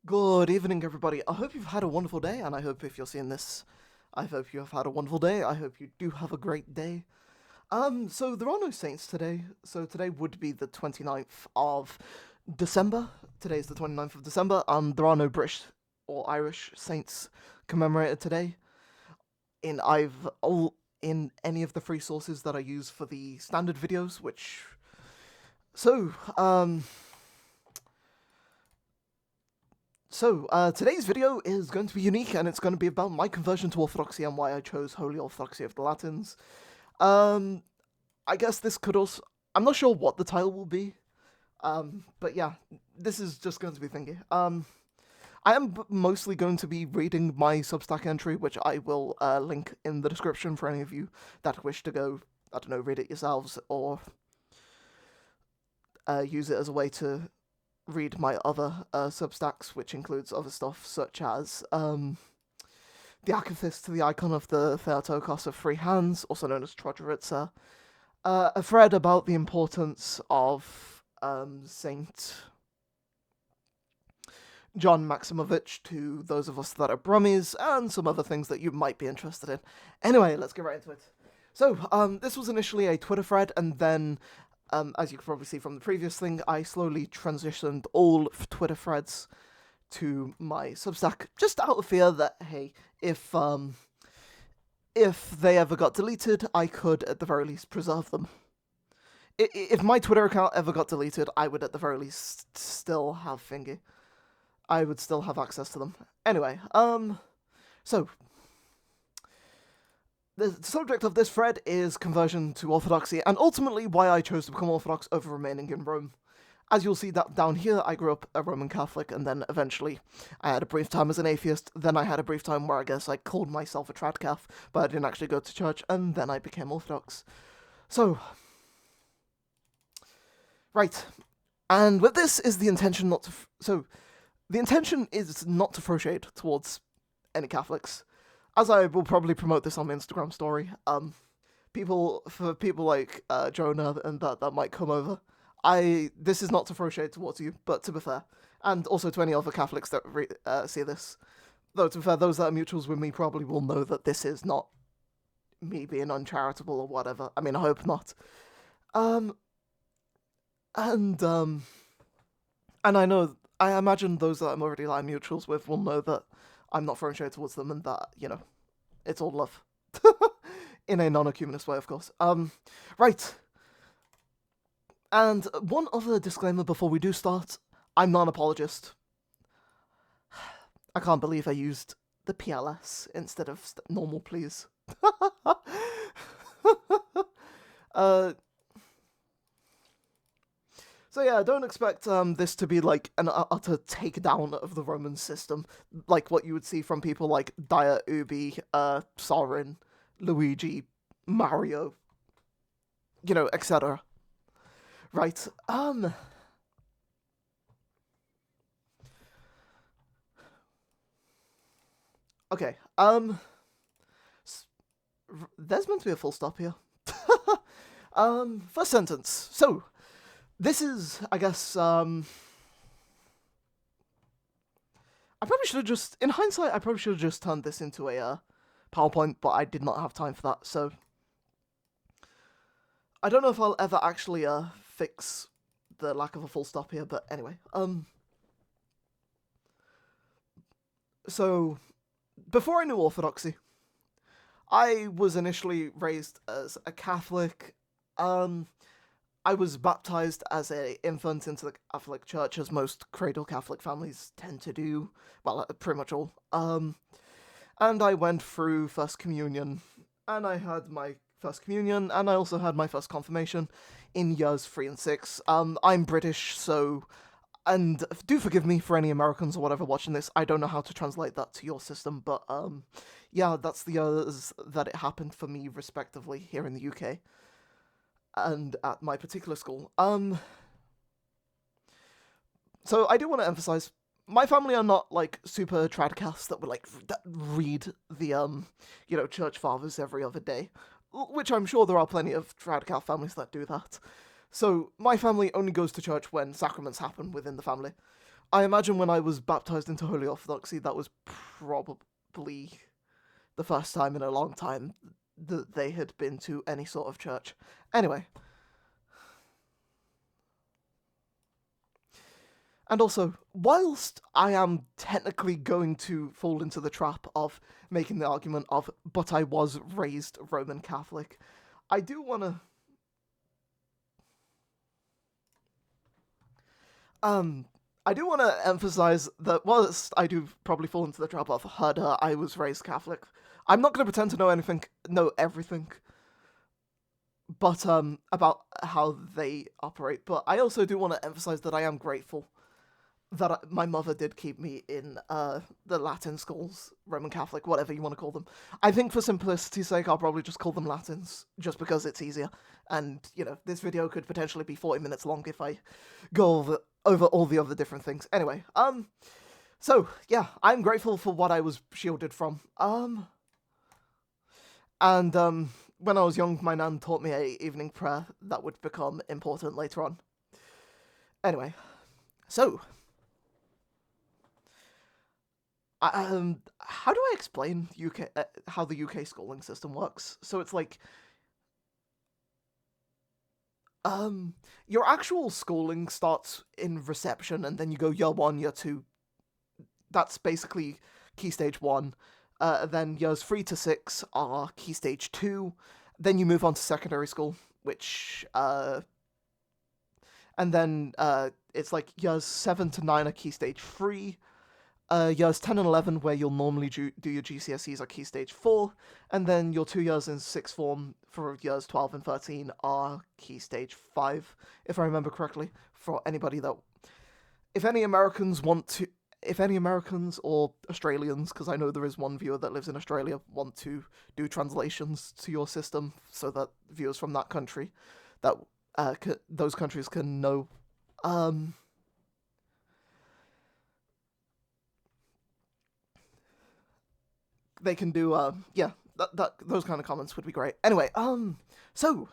Good evening, everybody. I hope you've had a wonderful day, and I hope if you're seeing this, I hope you have had a wonderful day. I hope you do have a great day. So there are no saints today. So today would be the 29th of December. Today's the 29th of December. There are no British or Irish saints commemorated today. In any of the free sources that I use for the standard videos, so um today's video is going to be unique, and it's going to be about my conversion to Orthodoxy and why I chose Holy Orthodoxy of the Latins. Um, I guess this could also... I'm not sure what the title will be, but yeah, this is just going to be thingy. I am mostly going to be reading my Substack entry, which I will link in the description for any of you that wish to go, I don't know, read it yourselves, or use it as a way to read my other Substacks, which includes other stuff such as the Atheist, the icon of the Theotokos of three hands, also known as Trojeritsa, a thread about the importance of Saint John Maximovich to those of us that are Brummies, and some other things that you might be interested in. Anyway, let's get right into it. So, this was initially a Twitter thread, and then as you can probably see from the previous thing, I slowly transitioned all Twitter threads to my Substack, just out of fear that, hey, if they ever got deleted, I could at the very least preserve them. If my Twitter account ever got deleted, I would at the very least still have Thingy. I would still have access to them. Anyway, so the subject of this thread is conversion to Orthodoxy, and ultimately why I chose to become Orthodox over remaining in Rome. As you'll see that down here, I grew up a Roman Catholic, and then eventually I had a brief time as an atheist. Then I had a brief time where I guess I called myself a tradcath, but I didn't actually go to church, and then I became Orthodox. So, right. And with this is the intention not to... the intention is not to throw shade towards any Catholics, as I will probably promote this on my Instagram story. People like Jonah and that might come over. This is not to throw shade towards you, but to be fair, and also to any other Catholics that see this. Though to be fair, those that are mutuals with me probably will know that this is not me being uncharitable or whatever. I mean, I hope not. And I imagine those that I'm already like mutuals with will know that I'm not throwing shade towards them, and that, it's all love. In a non-ecumenist way, of course. Right. And one other disclaimer before we do start. I'm not an apologist. I can't believe I used the PLS instead of normal please. So yeah, don't expect this to be like an utter takedown of the Roman system, like what you would see from people like Dia Ubi, Sorin, Luigi, Mario, etc. Right. Okay. There's meant to be a full stop here. First sentence. So, this is, I guess, I probably should have just, in hindsight, I probably should have just turned this into a PowerPoint, but I did not have time for that, so I don't know if I'll ever actually fix the lack of a full stop here, but anyway. So, before I knew Orthodoxy, I was initially raised as a Catholic. I was baptized as an infant into the Catholic Church, as most cradle Catholic families tend to do. Well, pretty much all. And I went through First Communion, and I had my First Communion, and I also had my First Confirmation in years 3 and 6. I'm British, so... And do forgive me for any Americans or whatever watching this. I don't know how to translate that to your system, but yeah, that's the years that it happened for me, respectively, here in the UK. And at my particular school. So I do want to emphasize, my family are not, like, super tradcasts that would, like, read the, church fathers every other day. Which I'm sure there are plenty of tradcath families that do that. So, my family only goes to church when sacraments happen within the family. I imagine when I was baptized into Holy Orthodoxy, that was probably the first time in a long time that they had been to any sort of church. Anyway. And also, whilst I am technically going to fall into the trap of making the argument of, but I was raised Roman Catholic, I do want to... I do want to emphasize that whilst I do probably fall into the trap of, I was raised Catholic, I'm not going to pretend to know everything, but, about how they operate. But I also do want to emphasize that I am grateful that my mother did keep me in the Latin schools, Roman Catholic, whatever you want to call them. I think for simplicity's sake, I'll probably just call them Latins, just because it's easier. And, this video could potentially be 40 minutes long if I go over all the other different things. Anyway, so, yeah, I'm grateful for what I was shielded from. And when I was young, my nan taught me a evening prayer that would become important later on. Anyway, so... how do I explain how the UK schooling system works? So it's like, your actual schooling starts in reception, and then you go year 1, year 2. That's basically Key Stage 1. Then years 3 to 6 are Key Stage 2. Then you move on to secondary school, which, and then, it's like years 7 to 9 are Key Stage 3. Years 10 and 11, where you'll normally do your GCSEs, are Key Stage 4, and then your 2 years in sixth form for years 12 and 13 are Key Stage 5, if I remember correctly, for anybody that... If any Americans or Australians, because I know there is one viewer that lives in Australia, want to do translations to your system so that viewers from that country, that those countries can know... they can do, those kind of comments would be great. Anyway, so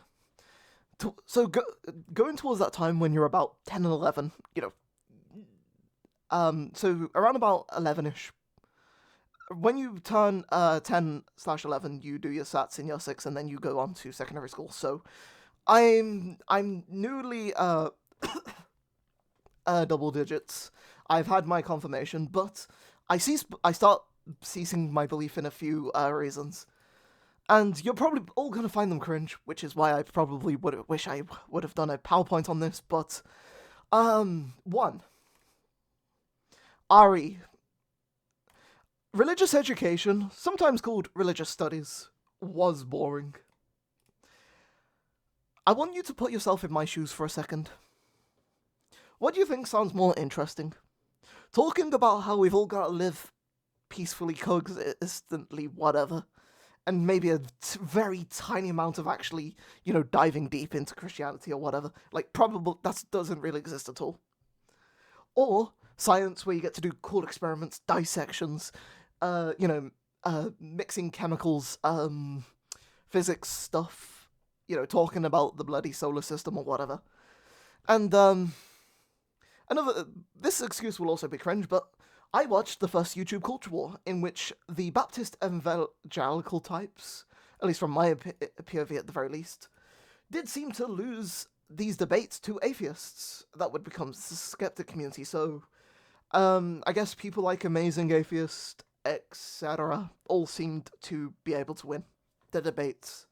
going towards that time when you're about 10 and 11, so around about 11-ish, when you turn 10/11, you do your SATs in year 6, and then you go on to secondary school. So I'm newly double digits. I've had my confirmation, but I start ceasing my belief in a few reasons. And you're probably all going to find them cringe, which is why I probably wish I would have done a PowerPoint on this, but... 1. RE. Religious education, sometimes called religious studies, was boring. I want you to put yourself in my shoes for a second. What do you think sounds more interesting? Talking about how we've all got to live peacefully, coexistently, whatever, and maybe a very tiny amount of actually, diving deep into Christianity or whatever. Like, probably that doesn't really exist at all. Or science, where you get to do cool experiments, dissections, mixing chemicals, physics stuff, talking about the bloody solar system or whatever. And, this excuse will also be cringe, but I watched the first YouTube culture war, in which the Baptist evangelical types, at least from my POV at the very least, did seem to lose these debates to atheists that would become the skeptic community. So, I guess people like Amazing Atheist, etc., all seemed to be able to win the debates.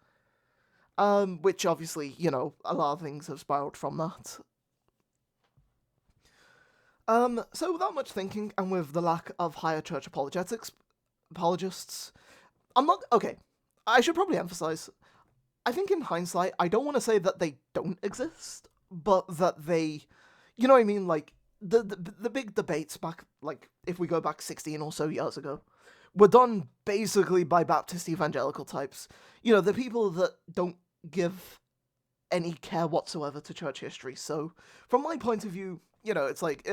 Which obviously, a lot of things have spiraled from that. So without much thinking, and with the lack of higher church apologists, I should probably emphasize, I think in hindsight, I don't want to say that they don't exist, but that they, you know what I mean, like, the big debates back, like, if we go back 16 or so years ago, were done basically by Baptist evangelical types. The people that don't give any care whatsoever to church history. So, from my point of view, it's like,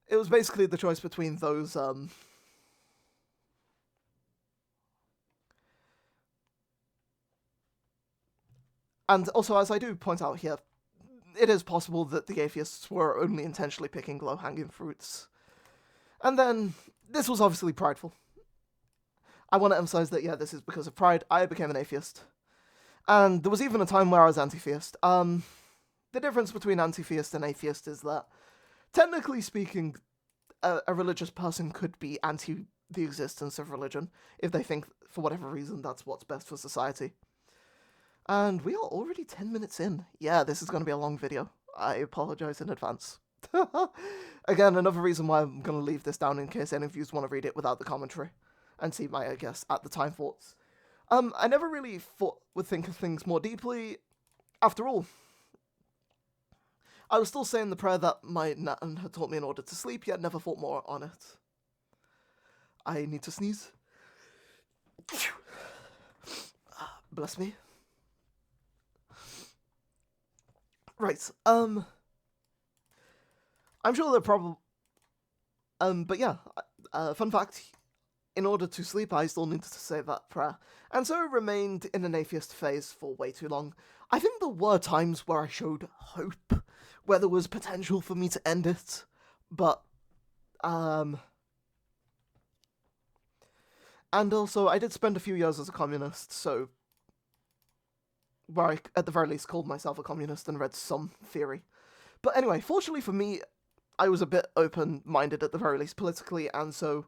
it was basically the choice between those, and also, as I do point out here, it is possible that the atheists were only intentionally picking low-hanging fruits. And then, this was obviously prideful. I want to emphasize that, yeah, this is because of pride. I became an atheist. And there was even a time where I was anti-theist. The difference between anti-theist and atheist is that, technically speaking, a religious person could be anti the existence of religion if they think, for whatever reason, that's what's best for society. And we are already 10 minutes in. Yeah, this is going to be a long video. I apologize in advance. Again, another reason why I'm going to leave this down in case any of you want to read it without the commentary and see my, I guess, at the time thoughts. I never really would think of things more deeply. After all, I was still saying the prayer that my nan had taught me in order to sleep, yet never thought more on it. I need to sneeze. Bless me. Right, I'm sure they're probably... but yeah, fun fact, in order to sleep, I still needed to say that prayer, and so remained in an atheist phase for way too long. I think there were times where I showed hope, where there was potential for me to end it, but, and also, I did spend a few years as a communist, so, where I, at the very least, called myself a communist and read some theory. But anyway, fortunately for me, I was a bit open-minded at the very least politically, and so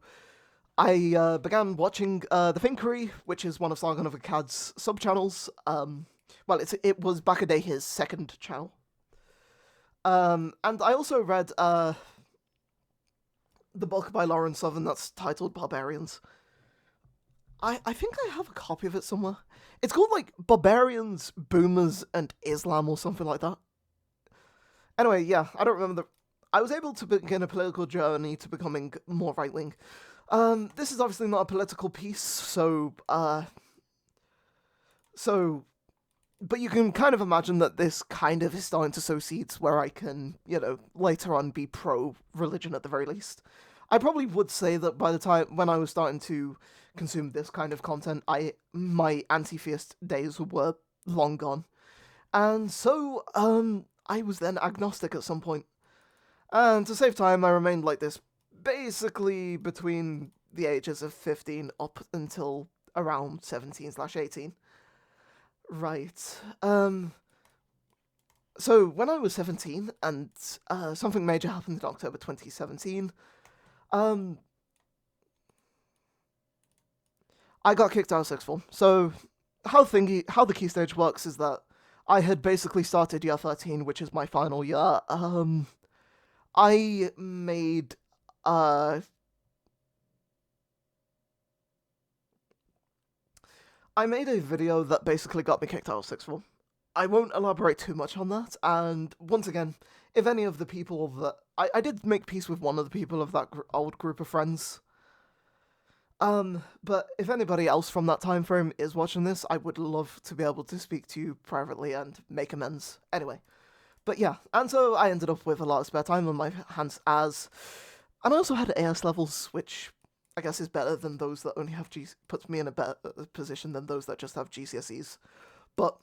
I began watching The Inquiry, which is one of Sargon of Akkad's sub-channels. Well, it was back a day his second channel. And I also read the book by Lauren Southern that's titled Barbarians. I think I have a copy of it somewhere. It's called, like, Barbarians, Boomers, and Islam, or something like that. Anyway, yeah, I don't remember I was able to begin a political journey to becoming more right-wing. This is obviously not a political piece, but you can kind of imagine that this kind of is starting to sow seeds where I can, later on be pro-religion at the very least. I probably would say that by the time when I was starting to consume this kind of content, my anti-theist days were long gone. And so, I was then agnostic at some point. And to save time, I remained like this basically between the ages of 15 up until around 17/18. Right. So when I was 17, and something major happened in October 2017, I got kicked out of sixth form. So how the key stage works is that I had basically started year 13, which is my final year. I made a video that basically got me kicked out of sixth form. I won't elaborate too much on that, and once again, if any of the people that... I did make peace with one of the people of that old group of friends. But if anybody else from that time frame is watching this, I would love to be able to speak to you privately and make amends. Anyway. But yeah, and so I ended up with a lot of spare time on my hands and I also had AS levels, which I guess is better than those that only have puts me in a better position than those that just have GCSEs. But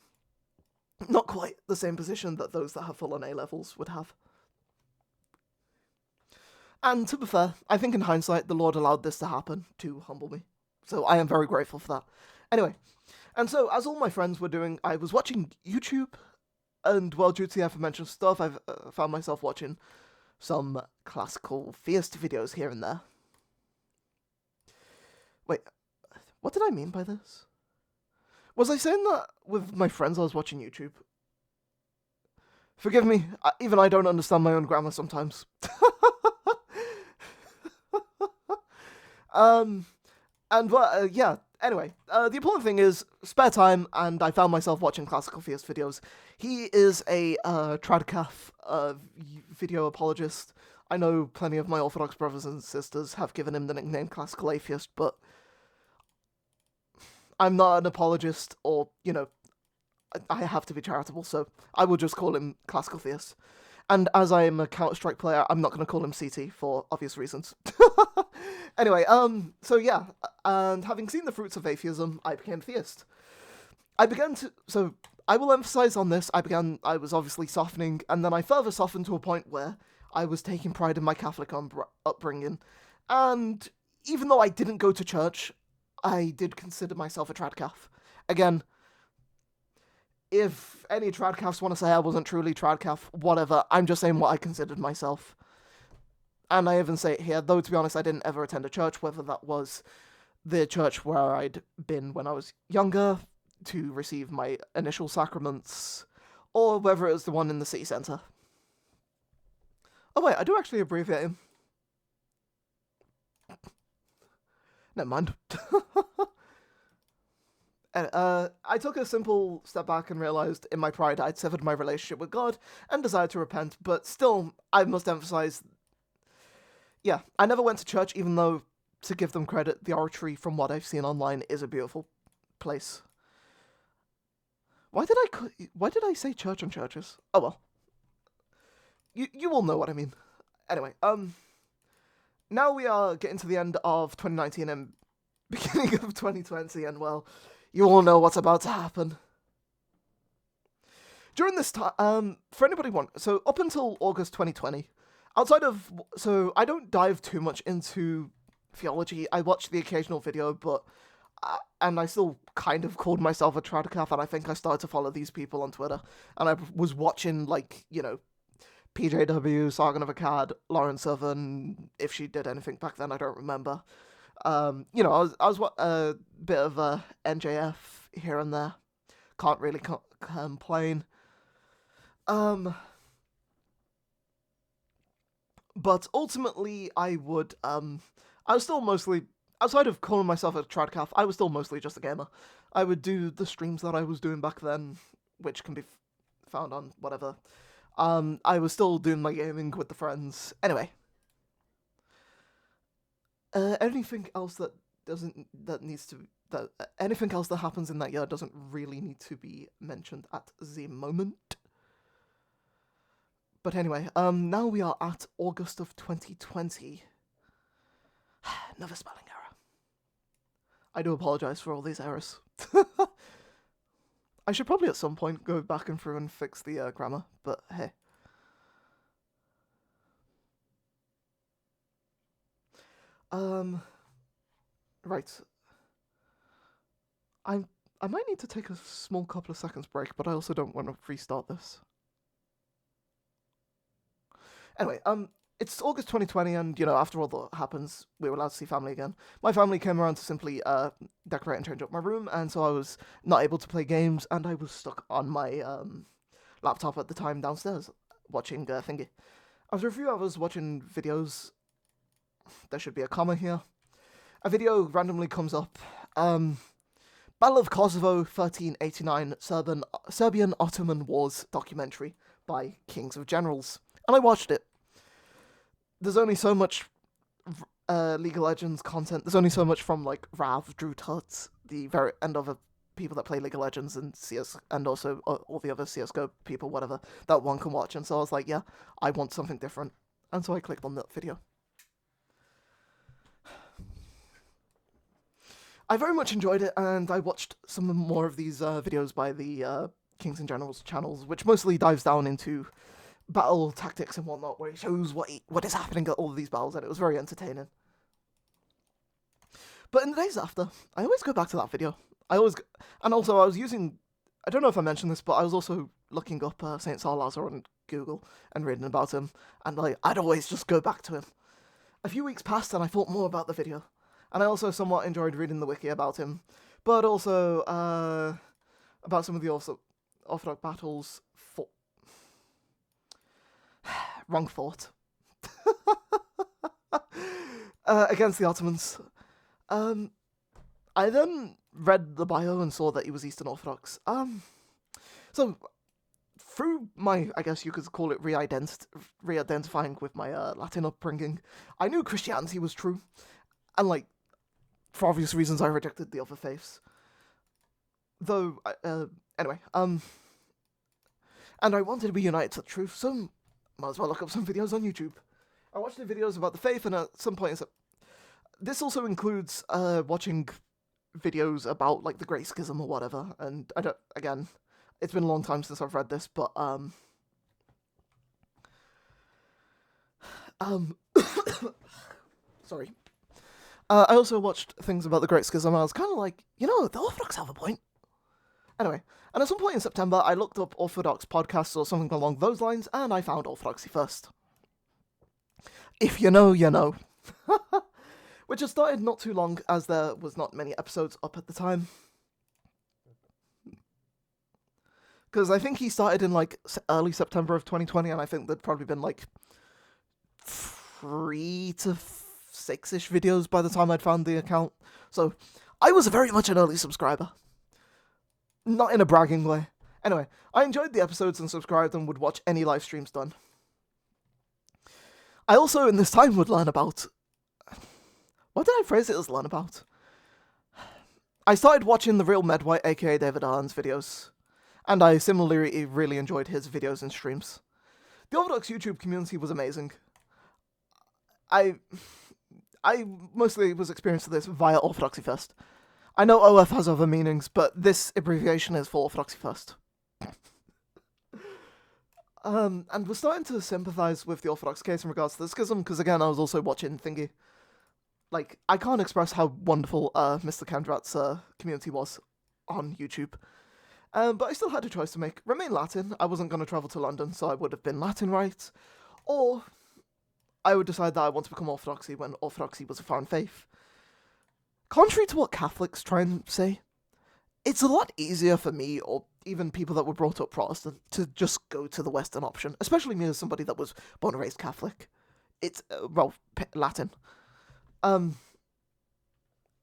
not quite the same position that those that have full-on A levels would have. And to be fair, I think in hindsight, the Lord allowed this to happen to humble me. So I am very grateful for that. Anyway, and so as all my friends were doing, I was watching YouTube, and well, due to the aforementioned stuff, I've found myself watching some classical theist videos here and there. Wait, what did I mean by this? Was I saying that with my friends I was watching YouTube? Forgive me, even I don't understand my own grammar sometimes. Yeah, anyway, the important thing is spare time, and I found myself watching classical theist videos. He is a tradcath video apologist. I know plenty of my Orthodox brothers and sisters have given him the nickname classical atheist, but I'm not an apologist, or, I have to be charitable, so I will just call him classical theist. And as I am a Counter-Strike player, I'm not going to call him CT for obvious reasons. Anyway, so yeah, and having seen the fruits of atheism, I became theist. I will emphasize on this, I was obviously softening, and then I further softened to a point where I was taking pride in my Catholic upbringing, and even though I didn't go to church, I did consider myself a tradcath. Again, if any tradcaths want to say I wasn't truly tradcath, whatever, I'm just saying what I considered myself. And I even say it here, though to be honest, I didn't ever attend a church, whether that was the church where I'd been when I was younger to receive my initial sacraments, or whether it was the one in the city centre. Oh wait, I do actually abbreviate him. Never mind. I took a simple step back and realised in my pride I'd severed my relationship with God and desired to repent, but still, I must emphasise, yeah, I never went to church, even though, to give them credit, the oratory, from what I've seen online, is a beautiful place. Why did I say church on churches? Oh well. You all know what I mean. Anyway, now we are getting to the end of 2019 and beginning of 2020, and well, you all know what's about to happen. During this time, for anybody so up until August 2020, so I don't dive too much into theology. I watch the occasional video, but and I still kind of called myself a tradcath, and I think I started to follow these people on Twitter, and I was watching, like, you know, PJW, Sargon of Akkad, Lauren Southern, if she did anything back then, I don't remember. You know, I was a bit of a NJF here and there. Can't really complain. But ultimately, I was still mostly, outside of calling myself a tradcath, I was still mostly just a gamer. I would do the streams that I was doing back then, which can be found on whatever. I was still doing my gaming with the friends. Anyway. Anything else that anything else that happens in that year doesn't really need to be mentioned at the moment. But anyway, now we are at August of 2020. Another spelling error. I do apologise for all these errors. I should probably at some point go back and through and fix the grammar, but hey. Right. I might need to take a small couple of seconds break, but I also don't want to restart this. Anyway, it's August 2020, and, you know, after all that happens, we were allowed to see family again. My family came around to simply decorate and change up my room, and so I was not able to play games, and I was stuck on my laptop at the time downstairs, watching thingy. After a few hours watching videos, there should be a comma here, a video randomly comes up, Battle of Kosovo 1389 Serbian-Ottoman Wars documentary by Kings of Generals, and I watched it. There's only so much League of Legends content. There's only so much from, like, Rav, Drew Tuts, the very and other people that play League of Legends and CS, and also all the other CSGO people, whatever, that one can watch. And so I was like, yeah, I want something different. And so I clicked on that video. I very much enjoyed it, and I watched some more of these videos by the Kings and Generals channels, which mostly dives down into battle tactics and whatnot, where he shows what is happening at all of these battles, and it was very entertaining. But in the days after, I always go back to that video. And also I was using, I don't know if I mentioned this, but I was also looking up Saint Salazar on Google and reading about him, and like I'd always just go back to him. A few weeks passed, and I thought more about the video, and I also somewhat enjoyed reading the wiki about him, but also about some of the Orthodox battles. Wrong thought. Against the Ottomans. I then read the bio and saw that he was Eastern Orthodox. So, through my, I guess you could call it re-identifying with my Latin upbringing, I knew Christianity was true. And, like, for obvious reasons, I rejected the other faiths. Though, anyway, and I wanted to be united to the truth, so might as well look up some videos on YouTube. I watched the videos about the faith, and at some point, this also includes watching videos about, like, the Great Schism or whatever, and It's been a long time since I've read this, but sorry. I also watched things about the Great Schism, and I was kind of like, the Orthodox have a point. Anyway, and at some point in September, I looked up Orthodox podcasts or something along those lines, and I found Orthodoxy First. If you know, you know. Which had started not too long, as there was not many episodes up at the time. Because I think he started in, early September of 2020, and I think there'd probably been, 3 to 6-ish videos by the time I'd found the account. So, I was very much an early subscriber. Not in a bragging way. Anyway, I enjoyed the episodes and subscribed and would watch any live streams done. I also, in this time, would learn about... What did I phrase it as learn about? I started watching The Real Medway, aka David Arn's videos. And I similarly really enjoyed his videos and streams. The Orthodox YouTube community was amazing. I mostly was experienced this via Orthodoxy First. I know OF has other meanings, but this abbreviation is for Orthodoxy First. And we're starting to sympathize with the Orthodox case in regards to the schism, because again, I was also watching Thingy. I can't express how wonderful Mr. Kandrat's community was on YouTube. But I still had a choice to make. Remain Latin. I wasn't going to travel to London, so I would have been Latin right. Or I would decide that I want to become Orthodoxy when Orthodoxy was a foreign faith. Contrary to what Catholics try and say, it's a lot easier for me, or even people that were brought up Protestant, to just go to the Western option, especially me as somebody that was born and raised Catholic. It's, Latin.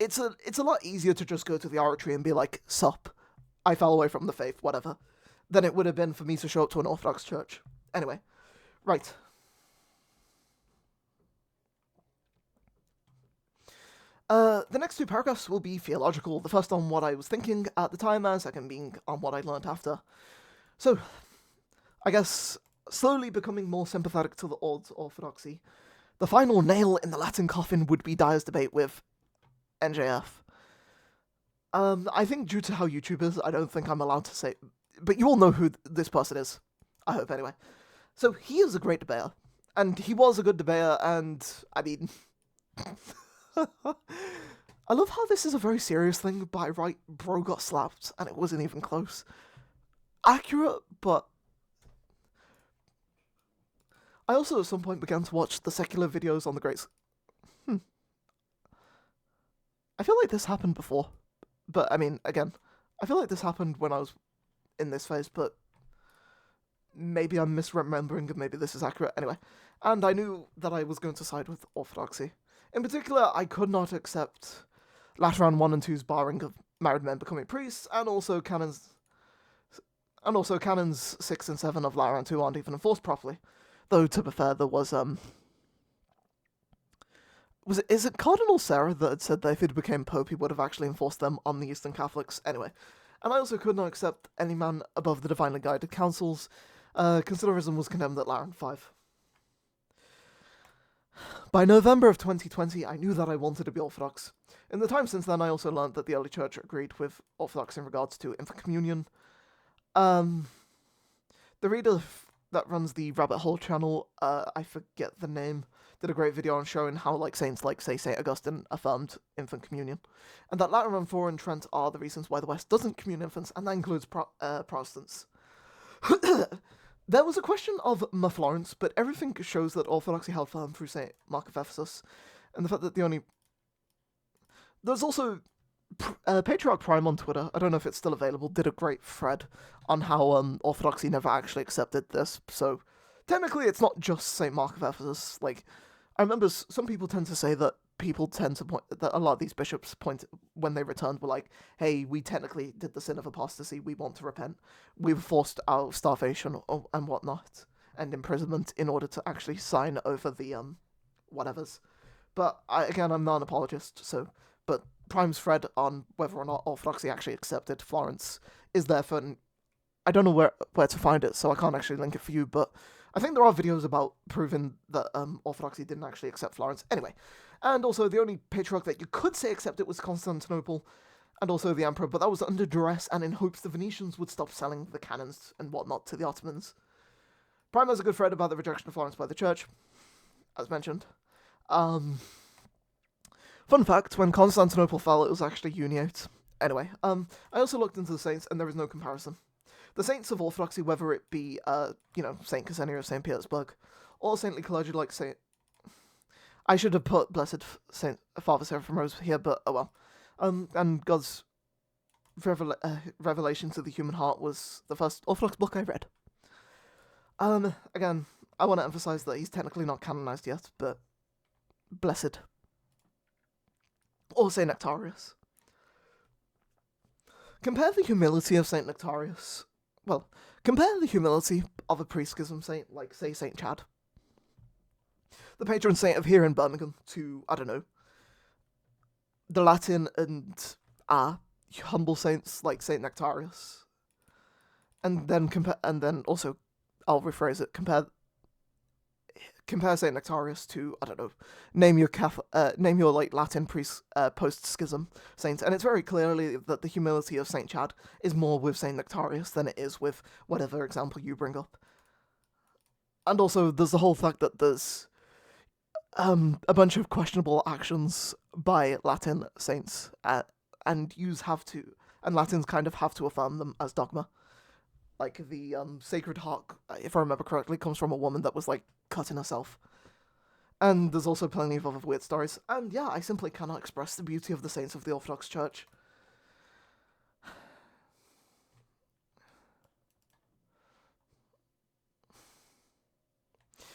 It's a lot easier to just go to the oratory and be like, sup, I fell away from the faith, whatever, than it would have been for me to show up to an Orthodox church. Anyway, right. The next 2 paragraphs will be theological, the first on what I was thinking at the time, and second being on what I learned after. So, I guess, slowly becoming more sympathetic to the old Orthodoxy, the final nail in the Latin coffin would be Dyer's debate with NJF. I think due to how YouTube is, I don't think I'm allowed to say, but you all know who this person is. I hope, anyway. So, he is a great debater, and he was a good debater, and, I mean... I love how this is a very serious thing, but bro got slapped, and it wasn't even close. Accurate, but... I also at some point began to watch the secular videos on the great... I feel like this happened before. But, I mean, again, I feel like this happened when I was in this phase, but maybe I'm misremembering and maybe this is accurate. Anyway, and I knew that I was going to side with Orthodoxy. In particular, I could not accept Lateran 1 and 2's barring of married men becoming priests, and also canons 6 and 7 of Lateran 2 aren't even enforced properly. Though, to be fair, there was, is it Cardinal Sarah that had said that if he became Pope, he would have actually enforced them on the Eastern Catholics? Anyway, and I also could not accept any man above the divinely guided councils. Considerism was condemned at Lateran 5. By November of 2020, I knew that I wanted to be Orthodox. In the time since then, I also learned that the early church agreed with Orthodox in regards to infant communion. The reader that runs the Rabbit Hole channel, I forget the name, did a great video on showing how, saints like, say, St. Augustine affirmed infant communion, and that Lateran 4 and Trent are the reasons why the West doesn't commune infants, and that includes Protestants. There was a question of Ma Florence, but everything shows that Orthodoxy held firm through St. Mark of Ephesus, and the fact that the only... There's also... Patriarch Prime on Twitter, I don't know if it's still available, did a great thread on how Orthodoxy never actually accepted this, so technically it's not just St. Mark of Ephesus. I remember some people tend to say that people tend to point, that a lot of these bishops point, when they returned, were like, hey, we technically did the sin of apostasy, we want to repent. We were forced out of starvation and whatnot, and imprisonment in order to actually sign over the, whatevers. But, I'm not an apologist, so, but Prime's thread on whether or not Orthodoxy actually accepted Florence is there for, I don't know where to find it, so I can't actually link it for you, but I think there are videos about proving that Orthodoxy didn't actually accept Florence. Anyway, and also the only patriarch that you could say accepted was Constantinople, and also the emperor, but that was under duress and in hopes the Venetians would stop selling the cannons and whatnot to the Ottomans. Prime has a good thread about the rejection of Florence by the church, as mentioned. Fun fact, when Constantinople fell, it was actually Uniate. Anyway, I also looked into the saints, and there is no comparison. The saints of Orthodoxy, whether it be, Saint Ksenia of St. Petersburg, or saintly clergy like Saint... I should have put Blessed Saint Father Seraphim Rose here, but oh well. And God's revelation to the human heart was the first Orthodox book I read. Again, I want to emphasize that he's technically not canonized yet, but blessed. Or Saint Nectarius. Compare the humility of Saint Nectarius. Well, compare the humility of a pre-schism saint, like, say, Saint Chad, the patron saint of here in Birmingham, to, I don't know, the Latin and humble saints like Saint Nectarius, and then also, I'll rephrase it, compare Saint Nectarius to, I don't know, name your like Latin post-schism saint, and it's very clearly that the humility of Saint Chad is more with Saint Nectarius than it is with whatever example you bring up. And also, there's the whole fact that there's a bunch of questionable actions by Latin saints, and Latins kind of have to affirm them as dogma. Like, the Sacred Heart, if I remember correctly, comes from a woman that was, like, cutting herself. And there's also plenty of other weird stories. And yeah, I simply cannot express the beauty of the saints of the Orthodox Church.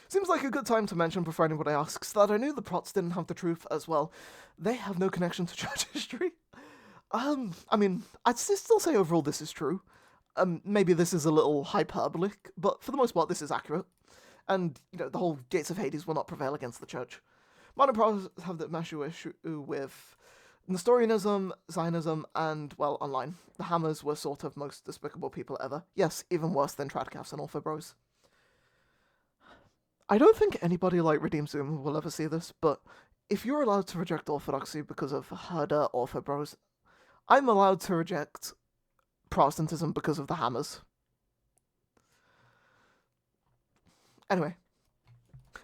Seems like a good time to mention, before anybody asks, that I knew the Prots didn't have the truth as well. They have no connection to church history. I mean, I'd still say overall this is true. Maybe this is a little hyperbolic, but for the most part this is accurate. And, the whole gates of Hades will not prevail against the church. Modern Prots have the issue with Nestorianism, Zionism, and, well, online. The Hammers were sort of most despicable people ever. Yes, even worse than Tradcasts and Orthobros. I don't think anybody like Redeem Zoom will ever see this, but if you're allowed to reject Orthodoxy because of Herder Orthobros, I'm allowed to reject Protestantism because of the Hammers. Anyway,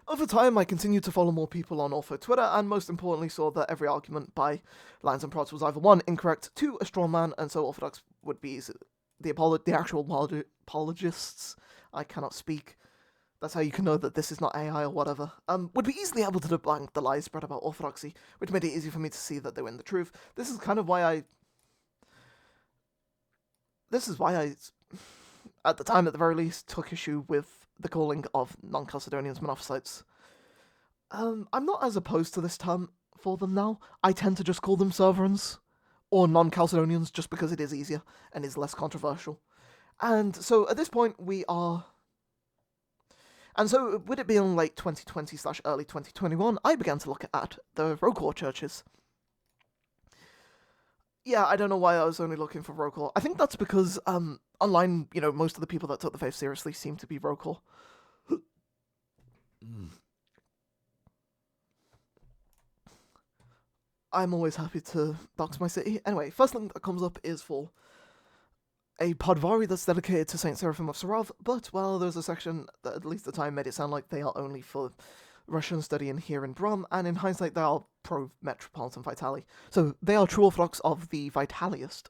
over time I continued to follow more people on Ortho Twitter, and most importantly saw that every argument by Lions and Prots was either 1, incorrect, 2, a straw man, and so Orthodox would be the actual apologists, I cannot speak, that's how you can know that this is not AI or whatever, would be easily able to debunk the lies spread about Orthodoxy, which made it easy for me to see that they were in the truth. This is why I, at the time at the very least, took issue with the calling of non-Chalcedonians Monophysites. I'm not as opposed to this term for them now. I tend to just call them Sovereigns, or non-Chalcedonians, just because it is easier and is less controversial. And so at this point and so, with it being late 2020/early 2021, I began to look at the Rokor churches. Yeah, I don't know why I was only looking for Rokor. I think that's because, online, most of the people that took the faith seriously seem to be Rokor. I'm always happy to dox my city. Anyway, first thing that comes up is for a Podvari that's dedicated to Saint Seraphim of Sarov, but, well, there's a section that at least at the time made it sound like they are only for Russian studying here in Brum, and in hindsight they are pro-Metropolitan Vitali. So they are true Orthodox of the Vitaliist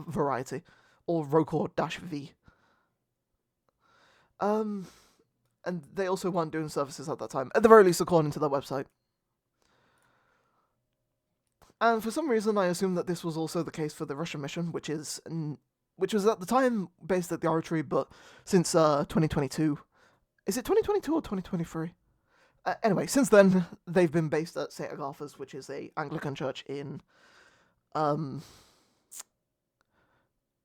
variety, or Rokor-V. And they also weren't doing services at that time, at the very least according to their website. And for some reason I assume that this was also the case for the Russian mission, which was at the time based at the Oratory, but since 2022... Is it 2022 or 2023? Anyway, since then, they've been based at St. Agatha's, which is a Anglican church in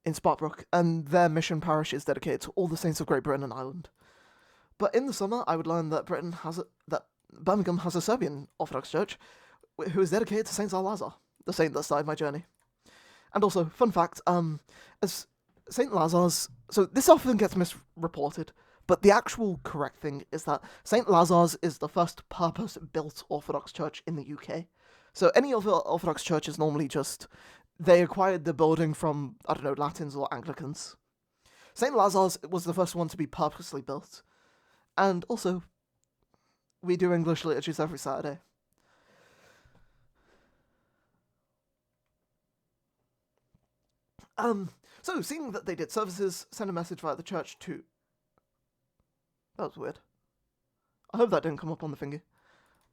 Spotbrook, and their mission parish is dedicated to all the saints of Great Britain and Ireland. But in the summer, I would learn that Birmingham has a Serbian Orthodox church, who is dedicated to Saint Lazar, the saint that started my journey. And also, fun fact, as St. Lazar's... So this often gets misreported, but the actual correct thing is that St. Lazar's is the first purpose-built Orthodox church in the UK. So any other Orthodox church is normally just they acquired the building from, I don't know, Latins or Anglicans. St. Lazar's was the first one to be purposely built. And also, we do English liturgies every Saturday. So, seeing that they did services, sent a message via the church to... That was weird. I hope that didn't come up on the thingy.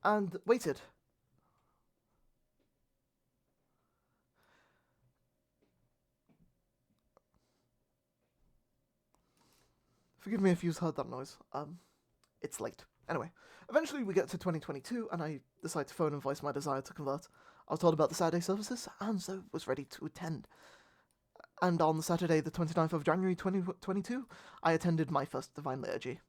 And waited. Forgive me if you've heard that noise. It's late. Anyway, eventually we get to 2022, and I decide to phone and voice my desire to convert. I was told about the Saturday services, and so was ready to attend. And on Saturday, the 29th of January 2022, I attended my first Divine Liturgy.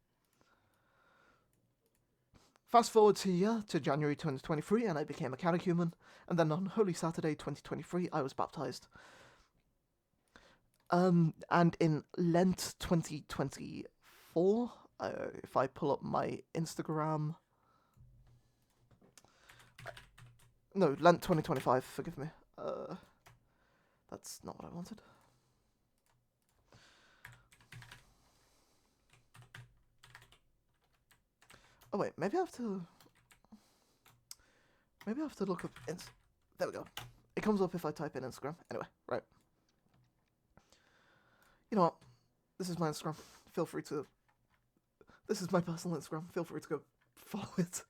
Fast forward to January 2023, and I became a catechumen, and then on Holy Saturday 2023, I was baptized. And in Lent 2024, if I pull up my Instagram... No, Lent 2025, forgive me. That's not what I wanted. Oh wait, maybe I have to look up there we go. It comes up if I type in Instagram. Anyway, right. You know what? This is my Instagram. Feel free to... This is my personal Instagram. Feel free to go follow it.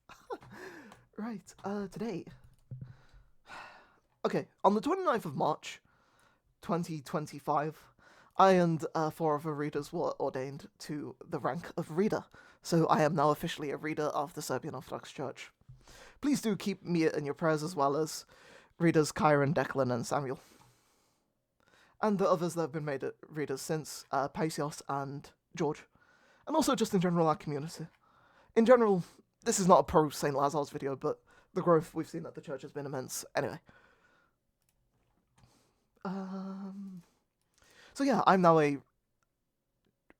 Right, today... Okay, on the 29th of March, 2025, I and 4 other readers were ordained to the rank of reader, so I am now officially a reader of the Serbian Orthodox Church. Please do keep me in your prayers, as well as readers Kyron, Declan, and Samuel. And the others that have been made readers since, Paisios and George. And also just in general, our community. In general, this is not a pro St. Lazar's video, but the growth we've seen at the church has been immense. Anyway. So yeah, I'm now a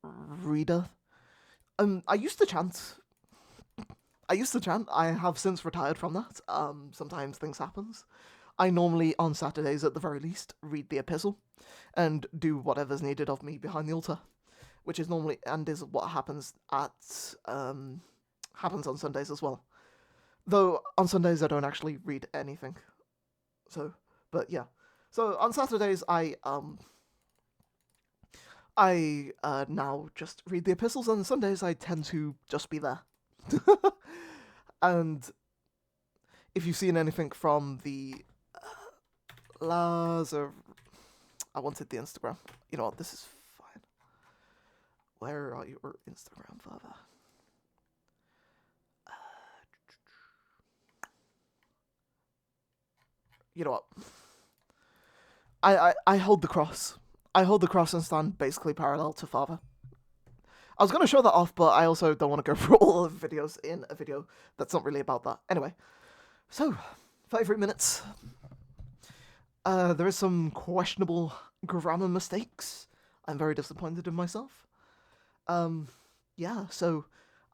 reader. I used to chant. I have since retired from that. Sometimes things happen. I normally, on Saturdays at the very least, read the epistle and do whatever's needed of me behind the altar, which is normally, and is what happens on Sundays as well. Though on Sundays I don't actually read anything. So, but yeah. So on Saturdays I now just read the epistles, and on Sundays I tend to just be there. And if you've seen anything from the I wanted the Instagram. You know what, this is fine. Where are your Instagram, Father? You know what? I hold the cross. I hold the cross and stand basically parallel to Father. I was going to show that off, but I also don't want to go through all of the videos in a video that's not really about that. Anyway, so, 33 minutes. There is some questionable grammar mistakes. I'm very disappointed in myself. Yeah, so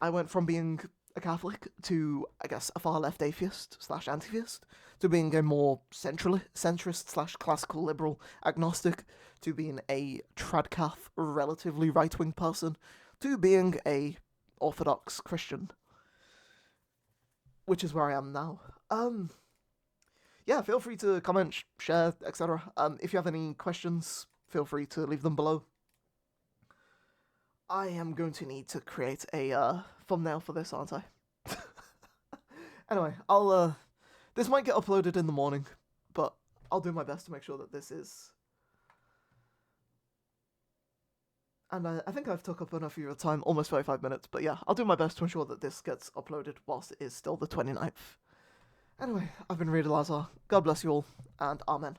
I went from being a Catholic to, I guess, a far-left atheist/anti-theist, to being a more centrist/classical liberal agnostic, to being a tradcath, relatively right-wing person, to being a Orthodox Christian, which is where I am now. Yeah, feel free to comment, share, etc. If you have any questions, feel free to leave them below. I am going to need to create a thumbnail for this, aren't I? Anyway, this might get uploaded in the morning, but I'll do my best to make sure that this is... And I think I've took up enough of your time, almost 35 minutes, but yeah, I'll do my best to ensure that this gets uploaded whilst it is still the 29th. Anyway, I've been Reader Lazar. God bless you all, and Amen.